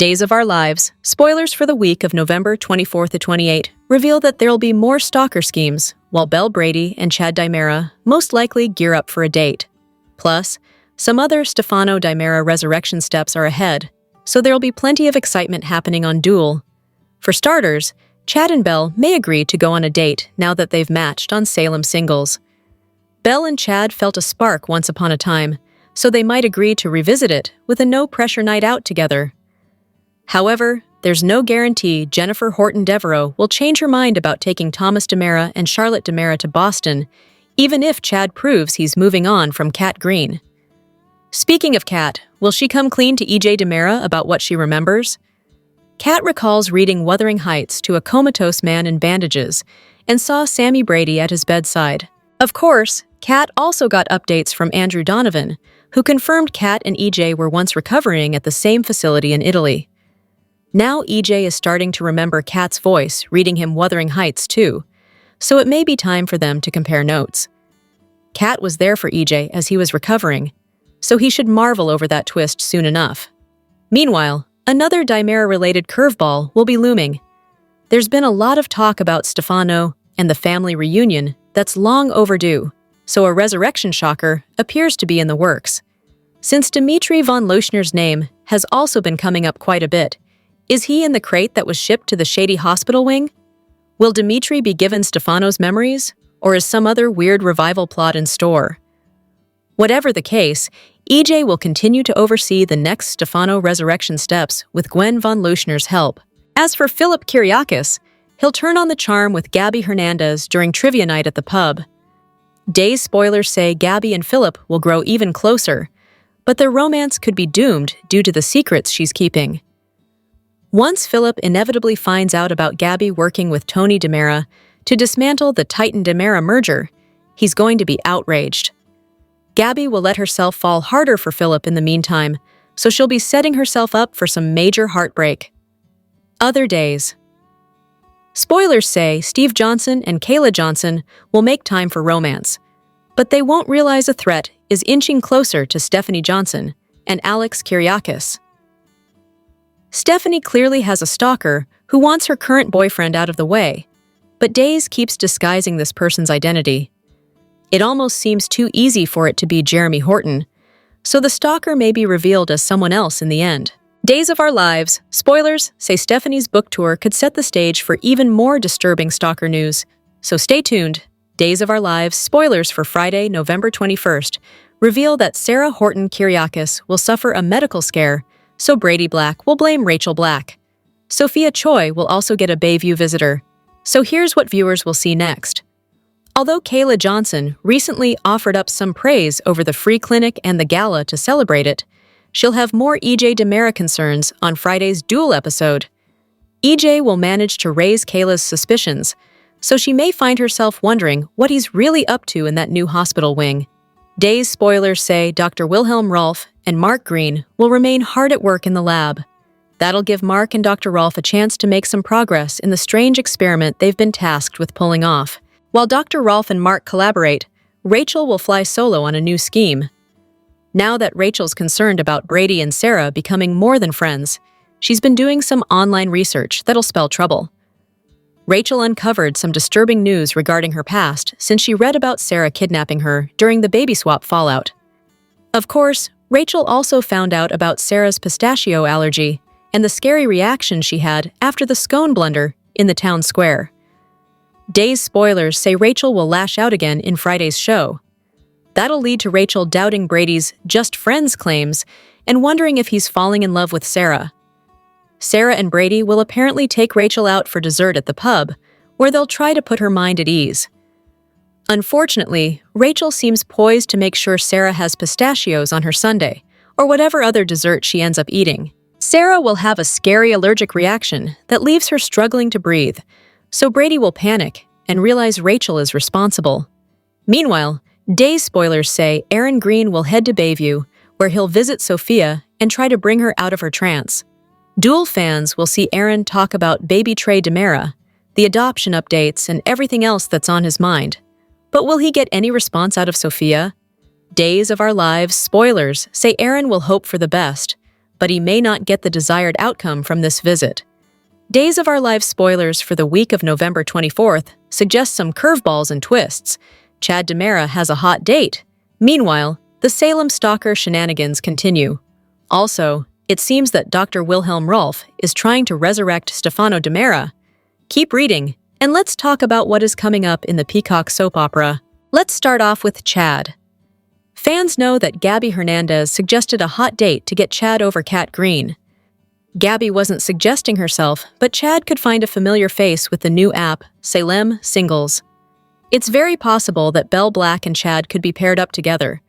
Days of Our Lives, spoilers for the week of November 24th to 28, reveal that there'll be more stalker schemes, while Belle Brady and Chad Dimera most likely gear up for a date. Plus, some other Stefano Dimera resurrection steps are ahead, so there'll be plenty of excitement happening on Duel. For starters, Chad and Belle may agree to go on a date now that they've matched on Salem'S singles. Belle and Chad felt a spark once upon a time, so they might agree to revisit it with a no-pressure night out together. However, there's no guarantee Jennifer Horton Devereaux will change her mind about taking Thomas Dimera and Charlotte Dimera to Boston, even if Chad proves he's moving on from Kat Green. Speaking of Kat, will she come clean to EJ Dimera about what she remembers? Kat recalls reading Wuthering Heights to a comatose man in bandages and saw Sami Brady at his bedside. Of course, Kat also got updates from Andrew Donovan, who confirmed Kat and EJ were once recovering at the same facility in Italy. Now EJ is starting to remember Kat's voice reading him Wuthering Heights too, so it may be time for them to compare notes. Kat was there for EJ as he was recovering, so he should marvel over that twist soon enough. Meanwhile, another Dimera-related curveball will be looming. There's been a lot of talk about Stefano and the family reunion that's long overdue, so a resurrection shocker appears to be in the works. Since Dimitri von Lochner's name has also been coming up quite a bit, is he in the crate that was shipped to the shady hospital wing? Will Dimitri be given Stefano's memories, or is some other weird revival plot in store? Whatever the case, EJ will continue to oversee the next Stefano resurrection steps with Gwen von Lochner's help. As for Philip Kyriakis, he'll turn on the charm with Gabby Hernandez during trivia night at the pub. Days spoilers say Gabby and Philip will grow even closer, but their romance could be doomed due to the secrets she's keeping. Once Philip inevitably finds out about Gabby working with Tony Dimera to dismantle the Titan-Dimera merger, he's going to be outraged. Gabby will let herself fall harder for Philip in the meantime, so she'll be setting herself up for some major heartbreak. Other days. Spoilers say Steve Johnson and Kayla Johnson will make time for romance, but they won't realize a threat is inching closer to Stephanie Johnson and Alex Kyriakis. Stephanie clearly has a stalker who wants her current boyfriend out of the way, but Days keeps disguising this person's identity. It almost seems too easy for it to be Jeremy Horton, so the stalker may be revealed as someone else in the end. Days of Our Lives, spoilers say Stephanie's book tour could set the stage for even more disturbing stalker news, so stay tuned. Days of Our Lives, spoilers for Friday, November 21st, reveal that Sarah Horton Kyriakis will suffer a medical scare, so Brady Black will blame Rachel Black. Sophia Choi will also get a Bayview visitor. So here's what viewers will see next. Although Kayla Johnson recently offered up some praise over the free clinic and the gala to celebrate it, she'll have more EJ Dimera concerns on Friday's Duel episode. EJ will manage to raise Kayla's suspicions, so she may find herself wondering what he's really up to in that new hospital wing. Days spoilers say Dr. Wilhelm Rolf and Mark Green will remain hard at work in the lab. That'll give Mark and Dr. Rolf a chance to make some progress in the strange experiment they've been tasked with pulling off. While Dr. Rolf and Mark collaborate, Rachel will fly solo on a new scheme. Now that Rachel's concerned about Brady and Sarah becoming more than friends, she's been doing some online research that'll spell trouble. Rachel uncovered some disturbing news regarding her past since she read about Sarah kidnapping her during the baby swap fallout. Of course, Rachel also found out about Sarah's pistachio allergy and the scary reaction she had after the scone blunder in the town square. Days spoilers say Rachel will lash out again in Friday's show. That'll lead to Rachel doubting Brady's just friends claims and wondering if he's falling in love with Sarah. Sarah and Brady will apparently take Rachel out for dessert at the pub, where they'll try to put her mind at ease. Unfortunately, Rachel seems poised to make sure Sarah has pistachios on her sundae, or whatever other dessert she ends up eating. Sarah will have a scary allergic reaction that leaves her struggling to breathe, so Brady will panic and realize Rachel is responsible. Meanwhile, Days spoilers say Aaron Green will head to Bayview, where he'll visit Sophia and try to bring her out of her trance. Duel fans will see Aaron talk about baby Trey Dimera, the adoption updates, and everything else that's on his mind. But will he get any response out of Sophia? Days of Our Lives spoilers say Aaron will hope for the best, but he may not get the desired outcome from this visit. Days of Our Lives spoilers for the week of November 24th suggest some curveballs and twists. Chad DiMera has a hot date. Meanwhile, the Salem stalker shenanigans continue. Also, it seems that Dr. Wilhelm Rolf is trying to resurrect Stefano DiMera. Keep reading, and let's talk about what is coming up in the Peacock soap opera. Let's start off with Chad. Fans know that Gabby Hernandez suggested a hot date to get Chad over Kat Green. Gabby wasn't suggesting herself, but Chad could find a familiar face with the new app, Salem'S Singles. It's very possible that Belle Black and Chad could be paired up together.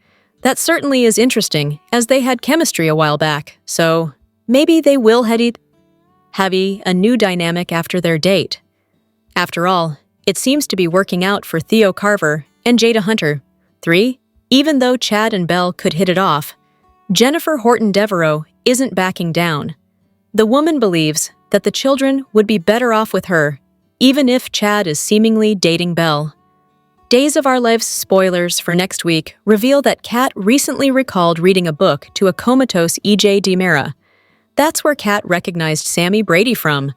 That certainly is interesting, as they had chemistry a while back, so maybe they will have a new dynamic after their date. After all, it seems to be working out for Theo Carver and Jada Hunter. 3. Even though Chad and Belle could hit it off, Jennifer Horton Devereaux isn't backing down. The woman believes that the children would be better off with her, even if Chad is seemingly dating Belle. Days of Our Lives spoilers for next week reveal that Kat recently recalled reading a book to a comatose E.J. DiMera. That's where Kat recognized Sami Brady from.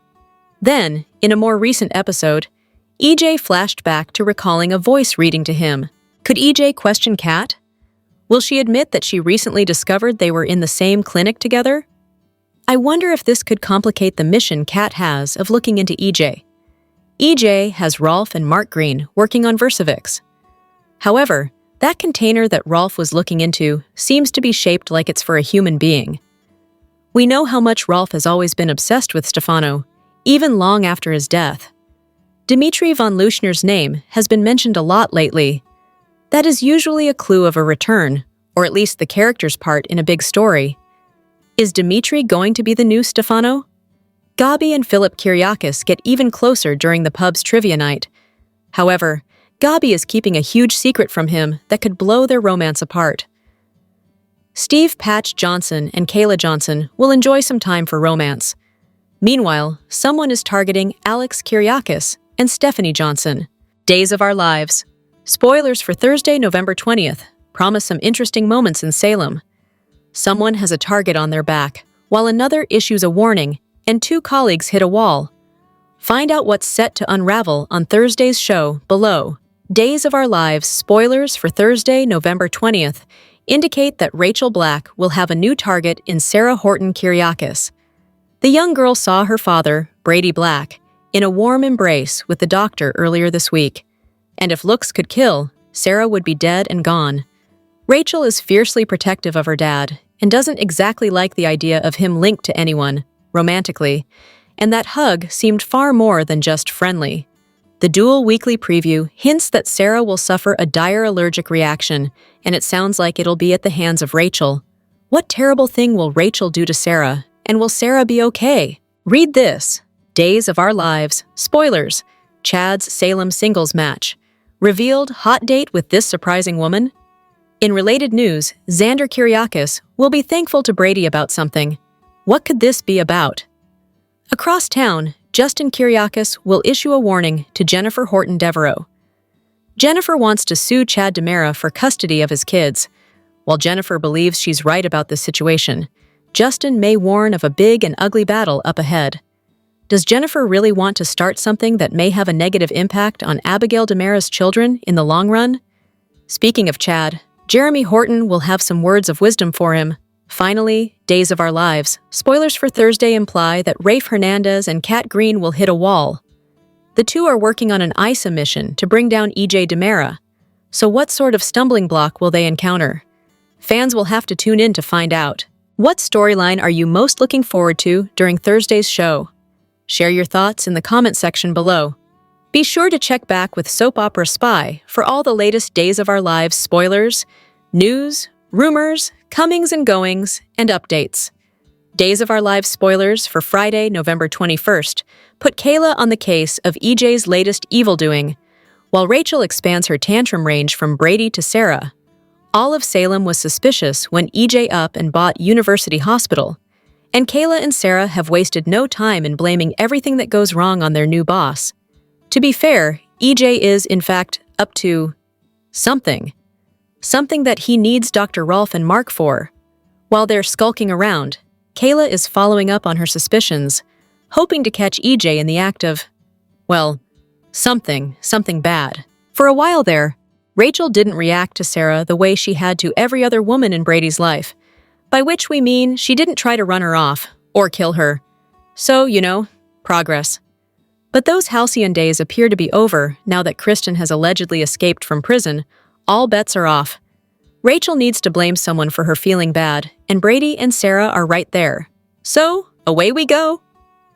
Then, in a more recent episode, E.J. flashed back to recalling a voice reading to him. Could E.J. question Kat? Will she admit that she recently discovered they were in the same clinic together? I wonder if this could complicate the mission Kat has of looking into E.J. E.J. has Rolf and Mark Green working on Versavix. However, that container that Rolf was looking into seems to be shaped like it's for a human being. We know how much Rolf has always been obsessed with Stefano, even long after his death. Dmitri von Leuschner's name has been mentioned a lot lately. That is usually a clue of a return, or at least the character's part in a big story. Is Dmitri going to be the new Stefano? Gabby and Philip get even closer during the pub's trivia night. However, Gabby is keeping a huge secret from him that could blow their romance apart. Steve Patch Johnson and Kayla Johnson will enjoy some time for romance. Meanwhile, someone is targeting Alex Kyriakis and Stephanie Johnson. Days of Our Lives. Spoilers for Thursday, November 20th promise some interesting moments in Salem. Someone has a target on their back, while another issues a warning, and 2 colleagues hit a wall. Find out what's set to unravel on Thursday's show below. Days of Our Lives spoilers for Thursday, November 20th indicate that Rachel Black will have a new target in Sarah Horton Kyriakis. The young girl saw her father, Brady Black, in a warm embrace with the doctor earlier this week. And if looks could kill, Sarah would be dead and gone. Rachel is fiercely protective of her dad and doesn't exactly like the idea of him linked to anyone, romantically, and that hug seemed far more than just friendly. The Dual Weekly Preview hints that Sarah will suffer a dire allergic reaction, and it sounds like it'll be at the hands of Rachel. What terrible thing will Rachel do to Sarah, and will Sarah be okay? Read this. Days of Our Lives. Spoilers. Chad's Salem singles match. Revealed hot date with this surprising woman? In related news, Xander Kyriakis will be thankful to Brady about something. What could this be about? Across town, Justin Kyriakis will issue a warning to Jennifer Horton Devereaux. Jennifer wants to sue Chad DiMera for custody of his kids. While Jennifer believes she's right about this situation, Justin may warn of a big and ugly battle up ahead. Does Jennifer really want to start something that may have a negative impact on Abigail DiMera's children in the long run? Speaking of Chad, Jeremy Horton will have some words of wisdom for him. Finally, Days of Our Lives. Spoilers for Thursday imply that Rafe Hernandez and Kat Green will hit a wall. The two are working on an ISA mission to bring down E.J. DiMera. So what sort of stumbling block will they encounter? Fans will have to tune in to find out. What storyline are you most looking forward to during Thursday's show? Share your thoughts in the comment section below. Be sure to check back with Soap Opera Spy for all the latest Days of Our Lives spoilers, news, rumors, comings and goings, and updates. Days of Our Lives spoilers for Friday, November 21st put Kayla on the case of EJ's latest evil doing, while Rachel expands her tantrum range from Brady to Sarah. All of Salem was suspicious when EJ up and bought University Hospital, and Kayla and Sarah have wasted no time in blaming everything that goes wrong on their new boss. To be fair, EJ is, in fact, up to something. Something that he needs Dr. Rolf and Mark for. While they're skulking around, Kayla is following up on her suspicions, hoping to catch EJ in the act of, well, something bad. For a while there, Rachel didn't react to Sarah the way she had to every other woman in Brady's life, by which we mean she didn't try to run her off or kill her. So, progress. But those halcyon days appear to be over now that Kristen has allegedly escaped from prison. All bets are off. Rachel needs to blame someone for her feeling bad, and Brady and Sarah are right there. So, away we go.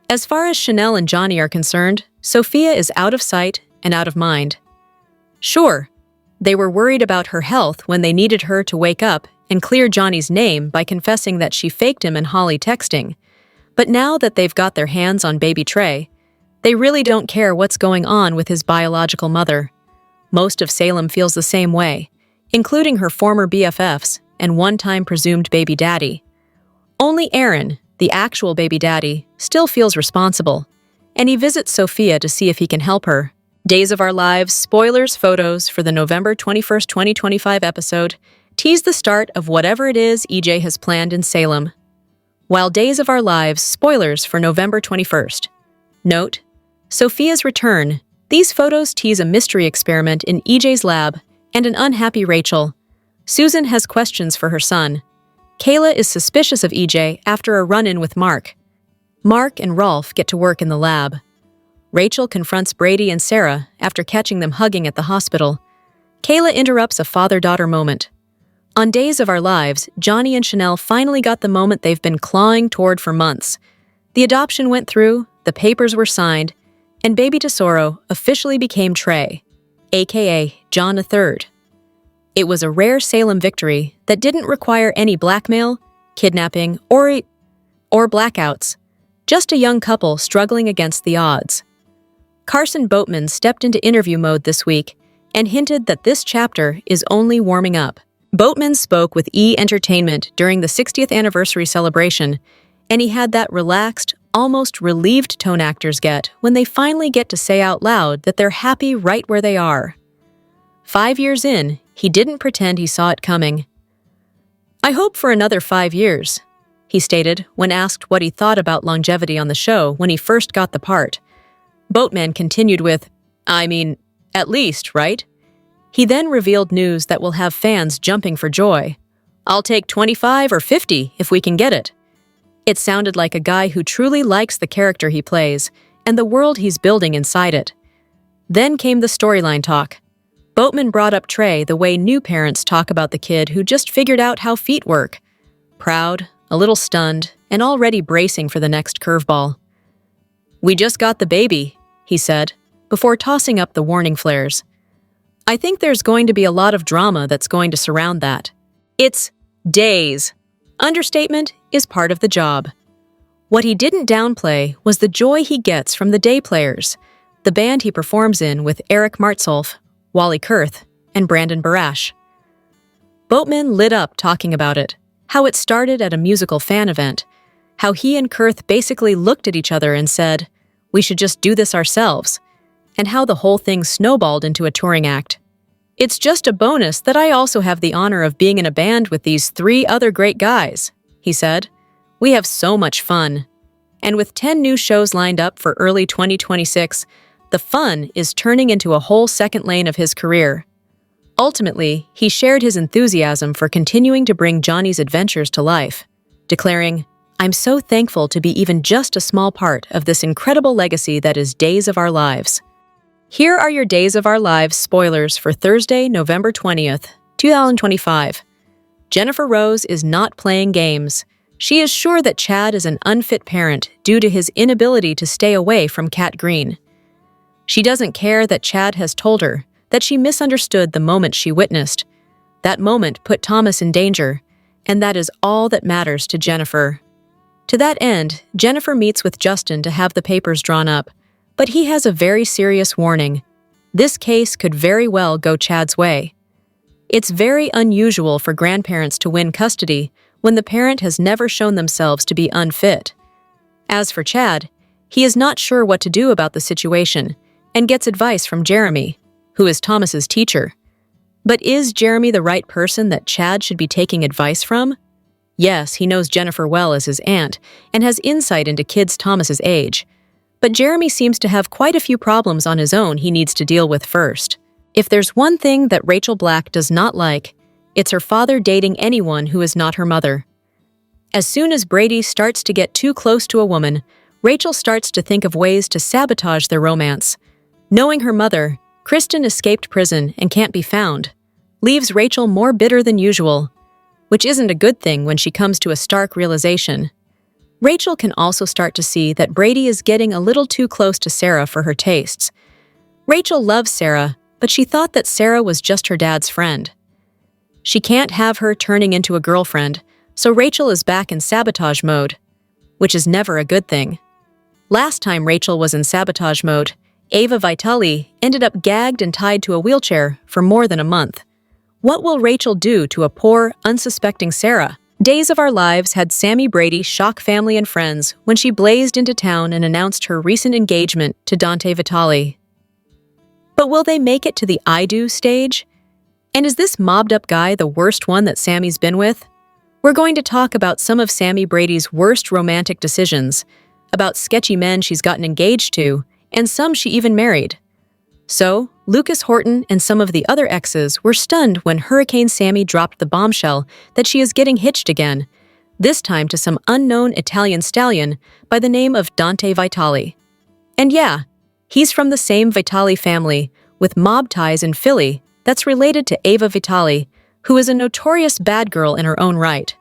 As far as Chanel and Johnny are concerned, Sophia is out of sight and out of mind. Sure, they were worried about her health when they needed her to wake up and clear Johnny's name by confessing that she faked him and Holly texting. But now that they've got their hands on baby Trey, they really don't care what's going on with his biological mother. Most of Salem feels the same way, including her former BFFs and one-time presumed baby daddy. Only Aaron, the actual baby daddy, still feels responsible, and he visits Sophia to see if he can help her. Days of Our Lives spoilers photos for the November 21st, 2025 episode tease the start of whatever it is EJ has planned in Salem. While Days of Our Lives spoilers for November 21st. Note, Sophia's return. These photos tease a mystery experiment in EJ's lab and an unhappy Rachel. Susan has questions for her son. Kayla is suspicious of EJ after a run-in with Mark. Mark and Rolf get to work in the lab. Rachel confronts Brady and Sarah after catching them hugging at the hospital. Kayla interrupts a father-daughter moment. On Days of Our Lives, Johnny and Chanel finally got the moment they've been clawing toward for months. The adoption went through, the papers were signed, and baby Tesoro officially became Trey, aka John III. It was a rare Salem victory that didn't require any blackmail, kidnapping, or blackouts, just a young couple struggling against the odds. Carson Boatman stepped into interview mode this week and hinted that this chapter is only warming up. Boatman spoke with E! Entertainment during the 60th anniversary celebration, and he had that relaxed, almost relieved tone actors get when they finally get to say out loud that they're happy right where they are. 5 years in, he didn't pretend he saw it coming. "I hope for another 5 years," he stated when asked what he thought about longevity on the show when he first got the part. Boatman continued with, "I mean, at least, right?" He then revealed news that will have fans jumping for joy. "I'll take 25 or 50 if we can get it." It sounded like a guy who truly likes the character he plays and the world he's building inside it. Then came the storyline talk. Boatman brought up Trey the way new parents talk about the kid who just figured out how feet work. Proud, a little stunned, and already bracing for the next curveball. "We just got the baby," he said, before tossing up the warning flares. "I think there's going to be a lot of drama that's going to surround that. It's days. Understatement is part of the job." What he didn't downplay was the joy he gets from the day players, the band he performs in with Eric Martsolf, Wally Kurth, and Brandon Barash. Boatman lit up talking about it, how it started at a musical fan event, how he and Kurth basically looked at each other and said, "We should just do this ourselves," and how the whole thing snowballed into a touring act. "It's just a bonus that I also have the honor of being in a band with these 3 other great guys," he said. "We have so much fun." And with 10 new shows lined up for early 2026, the fun is turning into a whole second lane of his career. Ultimately, he shared his enthusiasm for continuing to bring Johnny's adventures to life, declaring, "I'm so thankful to be even just a small part of this incredible legacy that is Days of Our Lives." Here are your Days of Our Lives spoilers for Thursday, November 20th, 2025. Jennifer Rose is not playing games. She is sure that Chad is an unfit parent due to his inability to stay away from Cat Green. She doesn't care that Chad has told her that she misunderstood the moment she witnessed. That moment put Thomas in danger, and that is all that matters to Jennifer. To that end, Jennifer meets with Justin to have the papers drawn up, but he has a very serious warning. This case could very well go Chad's way. It's very unusual for grandparents to win custody when the parent has never shown themselves to be unfit. As for Chad, he is not sure what to do about the situation and gets advice from Jeremy, who is Thomas's teacher. But is Jeremy the right person that Chad should be taking advice from? Yes, he knows Jennifer well as his aunt and has insight into kids Thomas's age. But Jeremy seems to have quite a few problems on his own he needs to deal with first. If there's one thing that Rachel Black does not like, it's her father dating anyone who is not her mother. As soon as Brady starts to get too close to a woman, Rachel starts to think of ways to sabotage their romance. Knowing her mother, Kristen escaped prison and can't be found, leaves Rachel more bitter than usual, which isn't a good thing when she comes to a stark realization. Rachel can also start to see that Brady is getting a little too close to Sarah for her tastes. Rachel loves Sarah, but she thought that Sarah was just her dad's friend. She can't have her turning into a girlfriend, so Rachel is back in sabotage mode, which is never a good thing. Last time Rachel was in sabotage mode, Ava Vitali ended up gagged and tied to a wheelchair for more than a month. What will Rachel do to a poor, unsuspecting Sarah? Days of Our Lives had Sami Brady shock family and friends when she blazed into town and announced her recent engagement to Dante Vitali. But will they make it to the I do stage? And is this mobbed-up guy the worst one that Sami's been with? We're going to talk about some of Sami Brady's worst romantic decisions, about sketchy men she's gotten engaged to, and some she even married. So, Lucas Horton and some of the other exes were stunned when Hurricane Sami dropped the bombshell that she is getting hitched again, this time to some unknown Italian stallion by the name of Dante Vitali. And yeah, he's from the same Vitali family, with mob ties in Philly, that's related to Ava Vitali, who is a notorious bad girl in her own right.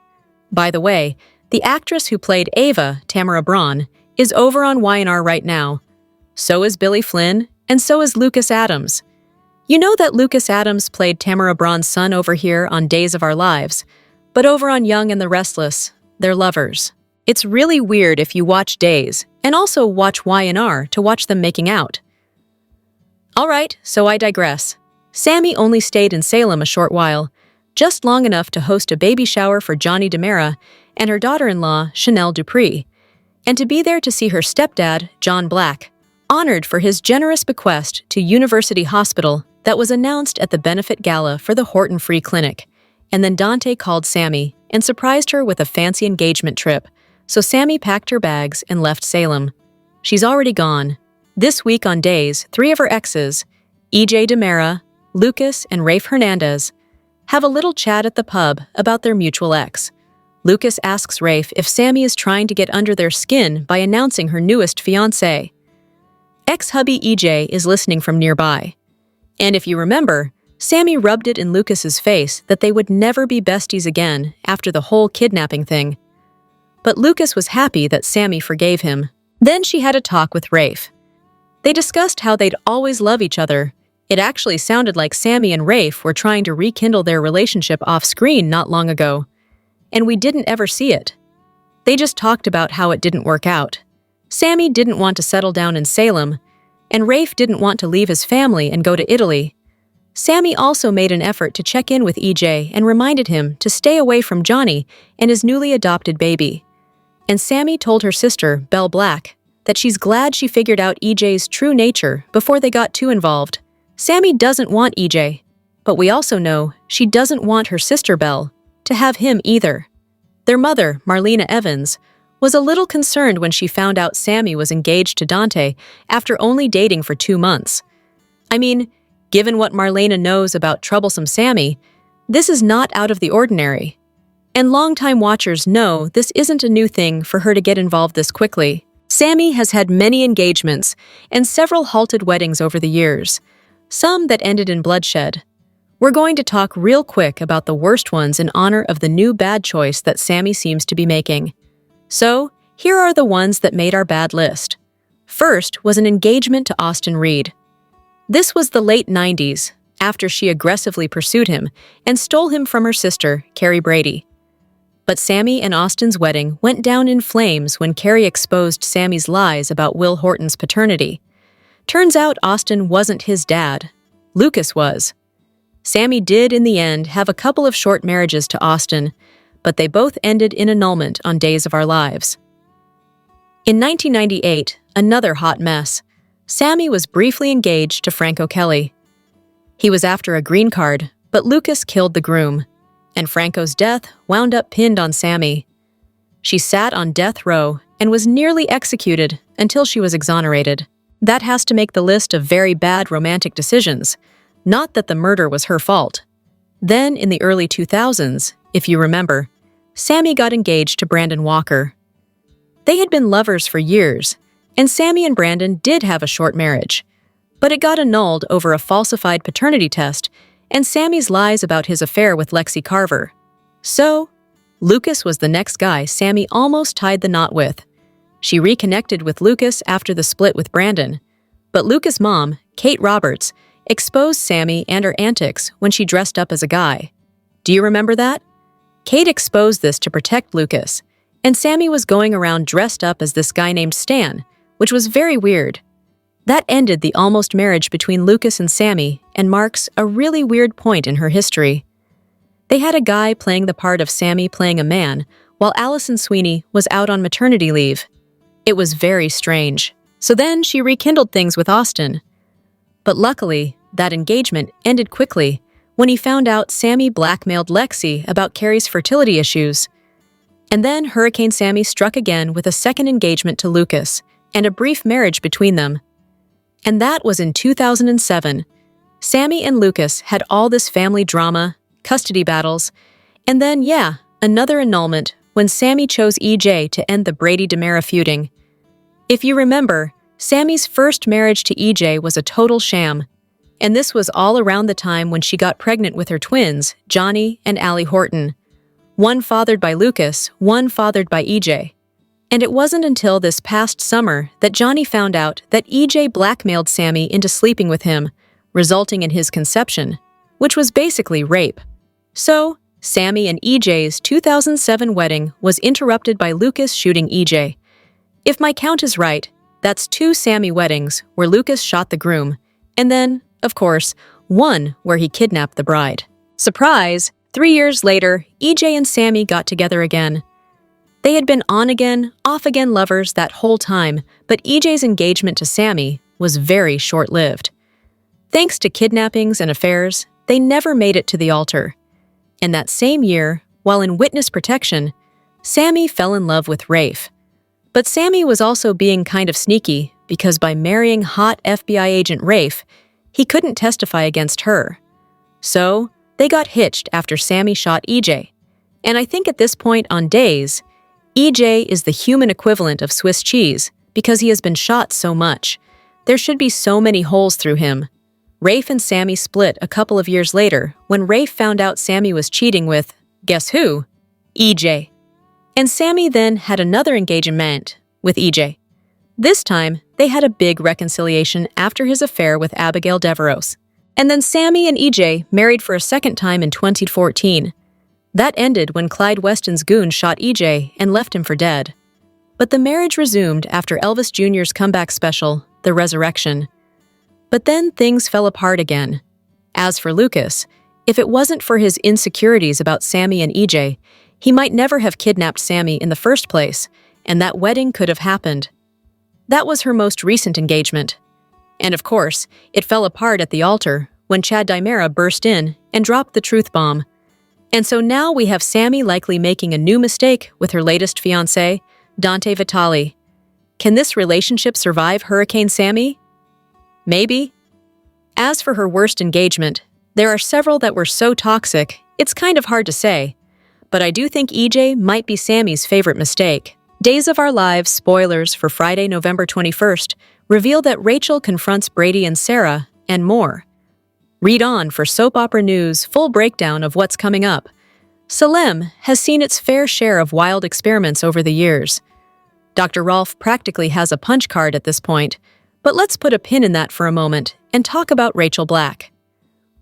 By the way, the actress who played Ava, Tamara Braun, is over on Y&R right now. So is Billy Flynn, and so is Lucas Adams. You know that Lucas Adams played Tamara Braun's son over here on Days of Our Lives, but over on Young and the Restless, they're lovers. It's really weird if you watch Days, and also watch Y&R to watch them making out. Alright, so I digress. Sami only stayed in Salem a short while, just long enough to host a baby shower for Johnny DiMera and her daughter-in-law, Chanel Dupree, and to be there to see her stepdad, John Black, honored for his generous bequest to University Hospital that was announced at the benefit gala for the Horton Free Clinic. And then Dante called Sami and surprised her with a fancy engagement trip, so Sami packed her bags and left Salem. She's already gone. This week on Days, 3 of her exes, E.J. DiMera, Lucas, and Rafe Hernandez, have a little chat at the pub about their mutual ex. Lucas asks Rafe if Sami is trying to get under their skin by announcing her newest fiancé. Ex-hubby EJ is listening from nearby. And if you remember, Sami rubbed it in Lucas's face that they would never be besties again after the whole kidnapping thing. But Lucas was happy that Sami forgave him. Then she had a talk with Rafe. They discussed how they'd always love each other. It actually sounded like Sami and Rafe were trying to rekindle their relationship off-screen not long ago. And we didn't ever see it. They just talked about how it didn't work out. Sami didn't want to settle down in Salem, and Rafe didn't want to leave his family and go to Italy. Sami also made an effort to check in with EJ and reminded him to stay away from Johnny and his newly adopted baby. And Sami told her sister, Belle Black, that she's glad she figured out EJ's true nature before they got too involved. Sami doesn't want EJ, but we also know she doesn't want her sister Belle to have him either. Their mother, Marlena Evans, was a little concerned when she found out Sami was engaged to Dante after only dating for 2 months. I mean, given what Marlena knows about troublesome Sami, this is not out of the ordinary. And longtime watchers know this isn't a new thing for her to get involved this quickly. Sami has had many engagements and several halted weddings over the years, some that ended in bloodshed. We're going to talk real quick about the worst ones in honor of the new bad choice that Sami seems to be making. So, here are the ones that made our bad list. First was an engagement to Austin Reed. This was the late 90s, after she aggressively pursued him and stole him from her sister, Carrie Brady. But Sami and Austin's wedding went down in flames when Carrie exposed Sami's lies about Will Horton's paternity. Turns out Austin wasn't his dad. Lucas was. Sami did, in the end, have a couple of short marriages to Austin, but they both ended in annulment on Days of Our Lives. In 1998, another hot mess, Sami was briefly engaged to Franco Kelly. He was after a green card, but Lucas killed the groom. and Franco's death wound up pinned on Sami. She sat on death row and was nearly executed until she was exonerated. That has to make the list of very bad romantic decisions, not that the murder was her fault. Then, in the early 2000s, if you remember, Sami got engaged to Brandon Walker. They had been lovers for years, and Sami and Brandon did have a short marriage, but it got annulled over a falsified paternity test and Sami's lies about his affair with Lexi Carver. So, Lucas was the next guy Sami almost tied the knot with. She reconnected with Lucas after the split with Brandon, but Lucas' mom, Kate Roberts, exposed Sami and her antics when she dressed up as a guy. Do you remember that? Kate exposed this to protect Lucas, and Sami was going around dressed up as this guy named Stan, which was very weird. That ended the almost marriage between Lucas and Sami and marks a really weird point in her history. They had a guy playing the part of Sami playing a man, while Allison Sweeney was out on maternity leave. It was very strange. So then she rekindled things with Austin. But luckily, that engagement ended quickly when he found out Sami blackmailed Lexi about Carrie's fertility issues. And then Hurricane Sami struck again with a second engagement to Lucas and a brief marriage between them. And that was in 2007. Sami and Lucas had all this family drama, custody battles, and then, another annulment when Sami chose EJ to end the Brady-DiMera feuding. If you remember, Sami's first marriage to EJ was a total sham, and this was all around the time when she got pregnant with her twins, Johnny and Allie Horton. One fathered by Lucas, one fathered by EJ. And it wasn't until this past summer that Johnny found out that EJ blackmailed Sami into sleeping with him, resulting in his conception, which was basically rape. So, Sami and EJ's 2007 wedding was interrupted by Lucas shooting EJ. If my count is right, that's 2 Sami weddings where Lucas shot the groom, and then, of course, one where he kidnapped the bride. Surprise! 3 years later, EJ and Sami got together again. They had been on-again, off-again lovers that whole time, but EJ's engagement to Sami was very short-lived. Thanks to kidnappings and affairs, they never made it to the altar. And that same year, while in witness protection, Sami fell in love with Rafe. But Sami was also being kind of sneaky because by marrying hot FBI agent Rafe, he couldn't testify against her. So, they got hitched after Sami shot EJ. And I think at this point on days, EJ is the human equivalent of Swiss cheese because he has been shot so much. There should be so many holes through him. Rafe and Sami split a couple of years later when Rafe found out Sami was cheating with, guess who? EJ. And Sami then had another engagement with EJ. This time, they had a big reconciliation after his affair with Abigail Deveros. And then Sami and EJ married for a second time in 2014. That ended when Clyde Weston's goon shot EJ and left him for dead. But the marriage resumed after Elvis Jr.'s comeback special, The Resurrection. But then things fell apart again. As for Lucas, if it wasn't for his insecurities about Sami and EJ, he might never have kidnapped Sami in the first place, and that wedding could have happened. That was her most recent engagement. And of course, it fell apart at the altar when Chad DiMera burst in and dropped the truth bomb. And so now we have Sami likely making a new mistake with her latest fiancé, Dante Vitale. Can this relationship survive Hurricane Sami? Maybe. As for her worst engagement, there are several that were so toxic, it's kind of hard to say. But I do think EJ might be Sami's favorite mistake. Days of Our Lives spoilers for Friday, November 21st reveal that Rachel confronts Brady and Sarah, and more. Read on for soap opera news full breakdown of what's coming up. Salem'S has seen its fair share of wild experiments over the years. Dr. Rolf practically has a punch card at this point, but let's put a pin in that for a moment and talk about Rachel Black.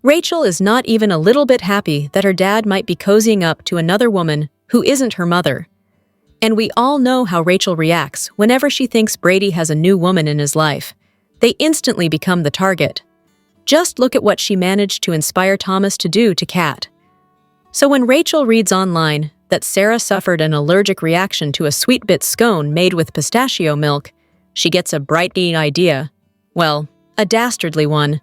Rachel is not even a little bit happy that her dad might be cozying up to another woman who isn't her mother. And we all know how Rachel reacts whenever she thinks Brady has a new woman in his life. They instantly become the target. Just look at what she managed to inspire Thomas to do to Kat. So when Rachel reads online that Sarah suffered an allergic reaction to a sweet bit scone made with pistachio milk, she gets a bright idea. Well, a dastardly one.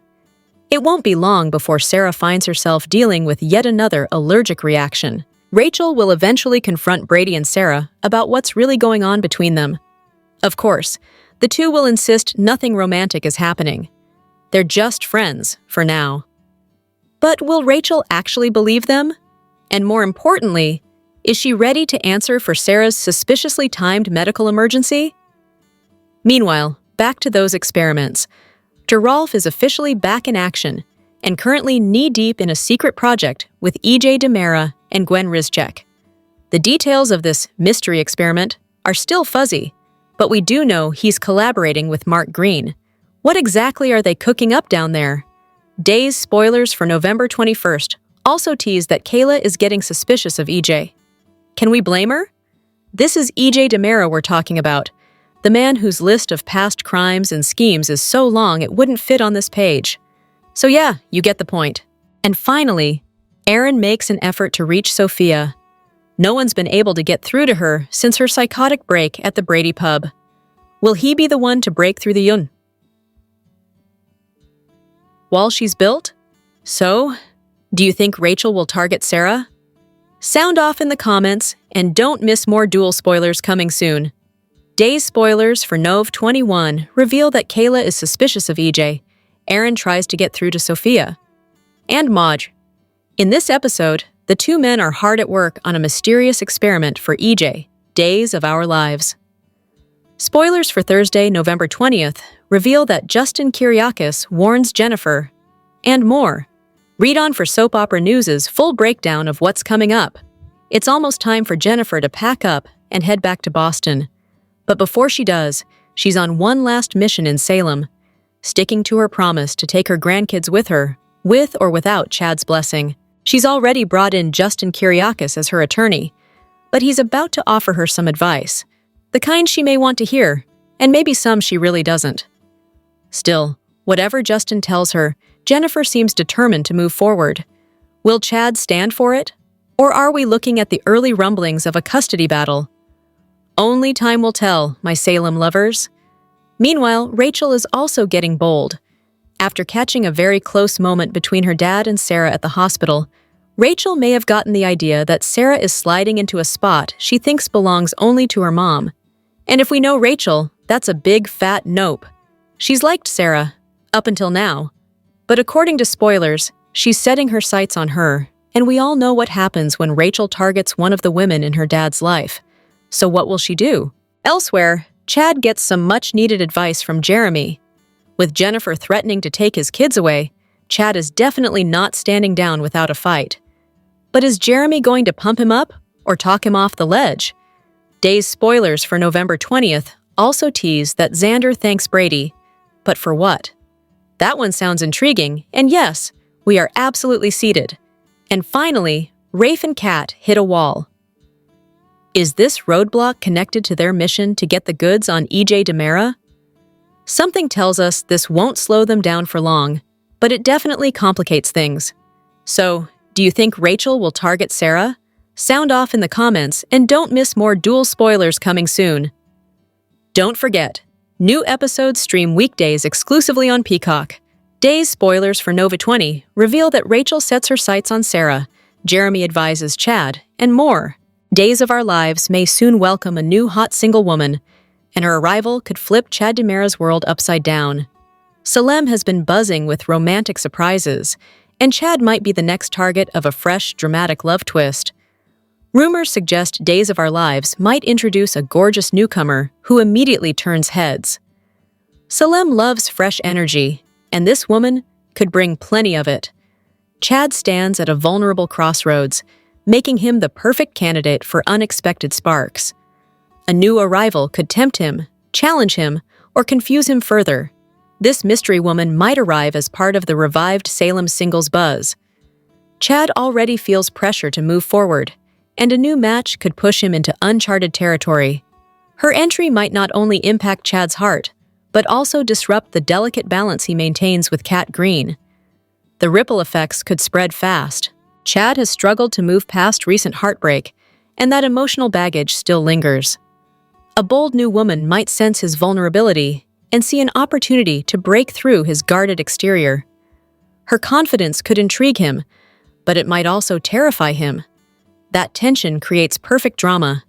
It won't be long before Sarah finds herself dealing with yet another allergic reaction. Rachel will eventually confront Brady and Sarah about what's really going on between them. Of course, the two will insist nothing romantic is happening. They're just friends, for now. But will Rachel actually believe them? And more importantly, is she ready to answer for Sarah's suspiciously timed medical emergency? Meanwhile, back to those experiments. Rolf is officially back in action and currently knee-deep in a secret project with EJ DiMera and Gwen Rizchek. The details of this mystery experiment are still fuzzy, but we do know he's collaborating with Mark Green. What exactly are they cooking up down there? Days spoilers for November 21st also tease that Kayla is getting suspicious of EJ. Can we blame her? This is EJ DiMera we're talking about, the man whose list of past crimes and schemes is so long it wouldn't fit on this page. So yeah, you get the point. And finally, Aaron makes an effort to reach Sophia. No one's been able to get through to her since her psychotic break at the Brady pub. Will he be the one to break through the wall she's built? So, do you think Rachel will target Sarah? Sound off in the comments, and don't miss more duel spoilers coming soon. Days spoilers for Nov 21 reveal that Kayla is suspicious of EJ. Aaron tries to get through to Sophia. And Maj. In this episode, the two men are hard at work on a mysterious experiment for EJ, Days of Our Lives. Spoilers for Thursday, November 20th, reveal that Justin Kyriakis warns Jennifer, and more. Read on for Soap Opera News' full breakdown of what's coming up. It's almost time for Jennifer to pack up and head back to Boston. But before she does, she's on one last mission in Salem, sticking to her promise to take her grandkids with her, with or without Chad's blessing. She's already brought in Justin Kyriakis as her attorney, but he's about to offer her some advice, the kind she may want to hear, and maybe some she really doesn't. Still, whatever Justin tells her, Jennifer seems determined to move forward. Will Chad stand for it? Or are we looking at the early rumblings of a custody battle? Only time will tell, my Salem lovers. Meanwhile, Rachel is also getting bold. After catching a very close moment between her dad and Sarah at the hospital, Rachel may have gotten the idea that Sarah is sliding into a spot she thinks belongs only to her mom. And if we know Rachel, that's a big fat nope. She's liked Sarah, up until now. But according to spoilers, she's setting her sights on her, and we all know what happens when Rachel targets one of the women in her dad's life. So what will she do? Elsewhere, Chad gets some much-needed advice from Jeremy. With Jennifer threatening to take his kids away, Chad is definitely not standing down without a fight. But is Jeremy going to pump him up or talk him off the ledge? Days spoilers for November 20th also tease that Xander thanks Brady. But for what? That one sounds intriguing, and yes, we are absolutely seated. And finally, Rafe and Kat hit a wall. Is this roadblock connected to their mission to get the goods on EJ DiMera? Something tells us this won't slow them down for long, but it definitely complicates things. So, do you think Rachel will target Sarah? Sound off in the comments, and don't miss more duel spoilers coming soon. Don't forget, new episodes stream weekdays exclusively on Peacock. Days spoilers for Nova 20 reveal that Rachel sets her sights on Sarah, Jeremy advises Chad, and more. Days of Our Lives may soon welcome a new hot single woman, and her arrival could flip Chad DiMera's world upside down. Salem has been buzzing with romantic surprises, and Chad might be the next target of a fresh, dramatic love twist. Rumors suggest Days of Our Lives might introduce a gorgeous newcomer who immediately turns heads. Salem loves fresh energy, and this woman could bring plenty of it. Chad stands at a vulnerable crossroads, making him the perfect candidate for unexpected sparks. A new arrival could tempt him, challenge him, or confuse him further. This mystery woman might arrive as part of the revived Salem singles buzz. Chad already feels pressure to move forward, and a new match could push him into uncharted territory. Her entry might not only impact Chad's heart, but also disrupt the delicate balance he maintains with Kat Green. The ripple effects could spread fast. Chad has struggled to move past recent heartbreak, and that emotional baggage still lingers. A bold new woman might sense his vulnerability and see an opportunity to break through his guarded exterior. Her confidence could intrigue him, but it might also terrify him. That tension creates perfect drama.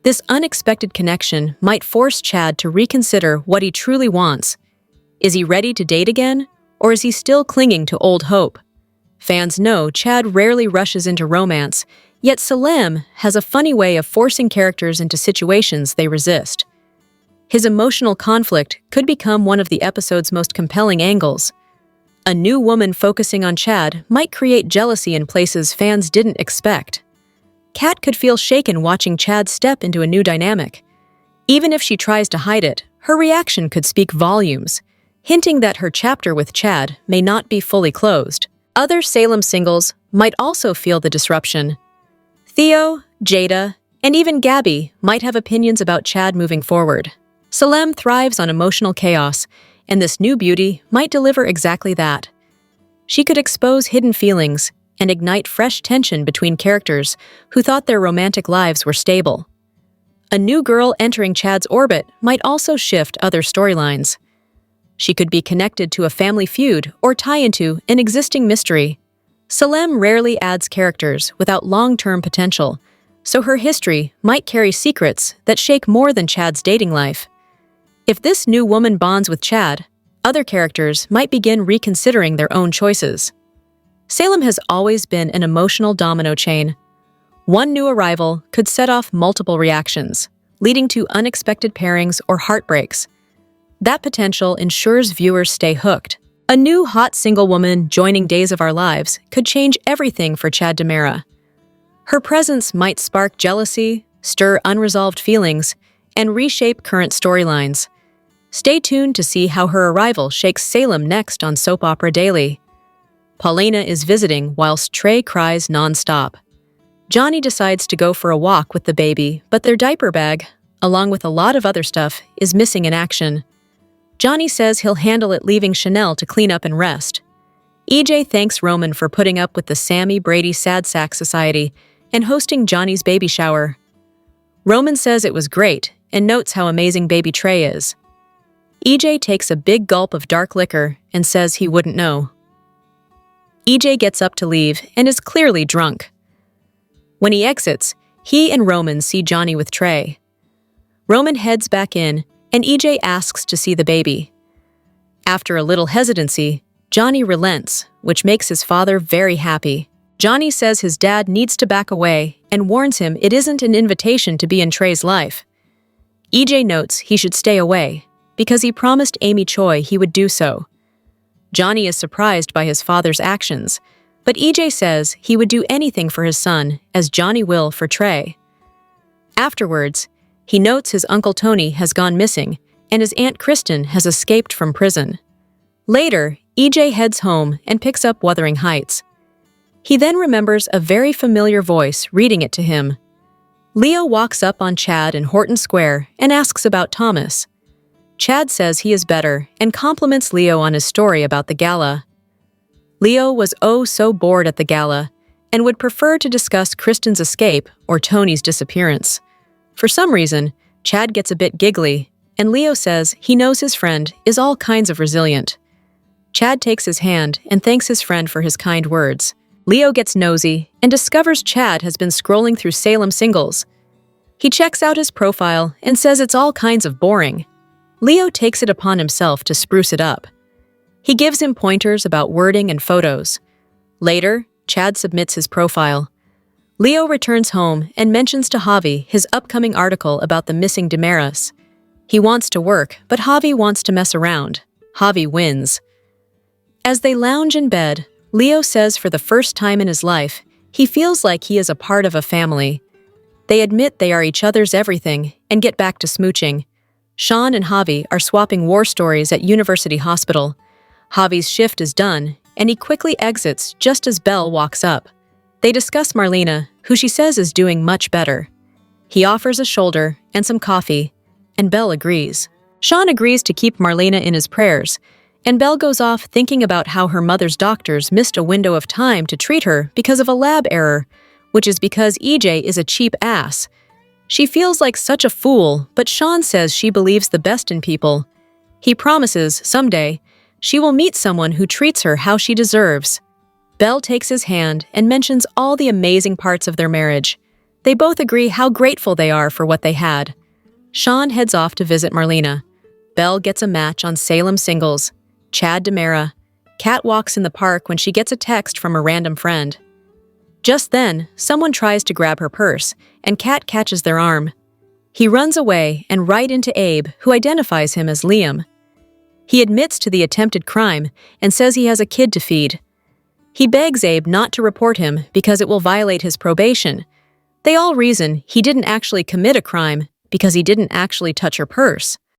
This unexpected connection might force Chad to reconsider what he truly wants. Is he ready to date again, or is he still clinging to old hope? Fans know Chad rarely rushes into romance, yet Salem has a funny way of forcing characters into situations they resist. His emotional conflict could become one of the episode's most compelling angles. A new woman focusing on Chad might create jealousy in places fans didn't expect. Kat could feel shaken watching Chad step into a new dynamic. Even if she tries to hide it, her reaction could speak volumes, hinting that her chapter with Chad may not be fully closed. Other Salem singles might also feel the disruption. Theo, Jada, and even Gabby might have opinions about Chad moving forward. Salem thrives on emotional chaos, and this new beauty might deliver exactly that. She could expose hidden feelings and ignite fresh tension between characters who thought their romantic lives were stable. A new girl entering Chad's orbit might also shift other storylines. She could be connected to a family feud or tie into an existing mystery. Salem rarely adds characters without long-term potential, so her history might carry secrets that shake more than Chad's dating life. If this new woman bonds with Chad, other characters might begin reconsidering their own choices. Salem has always been an emotional domino chain. One new arrival could set off multiple reactions, leading to unexpected pairings or heartbreaks. That potential ensures viewers stay hooked. A new hot single woman joining Days of Our Lives could change everything for Chad DiMera. Her presence might spark jealousy, stir unresolved feelings, and reshape current storylines. Stay tuned to see how her arrival shakes Salem next on Soap Opera Daily. Paulina is visiting whilst Trey cries non-stop. Johnny decides to go for a walk with the baby, but their diaper bag, along with a lot of other stuff, is missing in action. Johnny says he'll handle it, leaving Chanel to clean up and rest. EJ thanks Roman for putting up with the Sami Brady Sad Sack Society and hosting Johnny's baby shower. Roman says it was great and notes how amazing baby Trey is. EJ takes a big gulp of dark liquor and says he wouldn't know. EJ gets up to leave and is clearly drunk. When he exits, he and Roman see Johnny with Trey. Roman heads back in, and EJ asks to see the baby. After a little hesitancy, Johnny relents, which makes his father very happy. Johnny says his dad needs to back away and warns him it isn't an invitation to be in Trey's life. EJ notes he should stay away, because he promised Amy Choi he would do so. Johnny is surprised by his father's actions, but EJ says he would do anything for his son, as Johnny will for Trey. Afterwards, he notes his Uncle Tony has gone missing and his Aunt Kristen has escaped from prison. Later, EJ heads home and picks up Wuthering Heights. He then remembers a very familiar voice reading it to him. Leo walks up on Chad in Horton Square and asks about Thomas. Chad says he is better and compliments Leo on his story about the gala. Leo was oh so bored at the gala and would prefer to discuss Kristen's escape or Tony's disappearance. For some reason, Chad gets a bit giggly, and Leo says he knows his friend is all kinds of resilient. Chad takes his hand and thanks his friend for his kind words. Leo gets nosy and discovers Chad has been scrolling through Salem singles. He checks out his profile and says it's all kinds of boring. Leo takes it upon himself to spruce it up. He gives him pointers about wording and photos. Later, Chad submits his profile. Leo returns home and mentions to Javi his upcoming article about the missing DiMeras. He wants to work, but Javi wants to mess around. Javi wins. As they lounge in bed, Leo says for the first time in his life, he feels like he is a part of a family. They admit they are each other's everything and get back to smooching. Sean and Javi are swapping war stories at University Hospital. Javi's shift is done, and he quickly exits just as Belle walks up. They discuss Marlena, who she says is doing much better. He offers a shoulder and some coffee, and Belle agrees. Sean agrees to keep Marlena in his prayers, and Belle goes off thinking about how her mother's doctors missed a window of time to treat her because of a lab error, which is because EJ is a cheap ass. She feels like such a fool, but Sean says she believes the best in people. He promises, someday, She will meet someone who treats her how she deserves. Belle takes his hand and mentions all the amazing parts of their marriage. They both agree how grateful they are for what they had. Sean heads off to visit Marlena. Belle gets a match on Salem'S singles. Chad DiMera. Kat walks in the park when she gets a text from a random friend. Just then, someone tries to grab her purse, and Kat catches their arm. He runs away and right into Abe, who identifies him as Liam. He admits to the attempted crime and says he has a kid to feed. He begs Abe not to report him because it will violate his probation. They all reason he didn't actually commit a crime because he didn't actually touch her purse.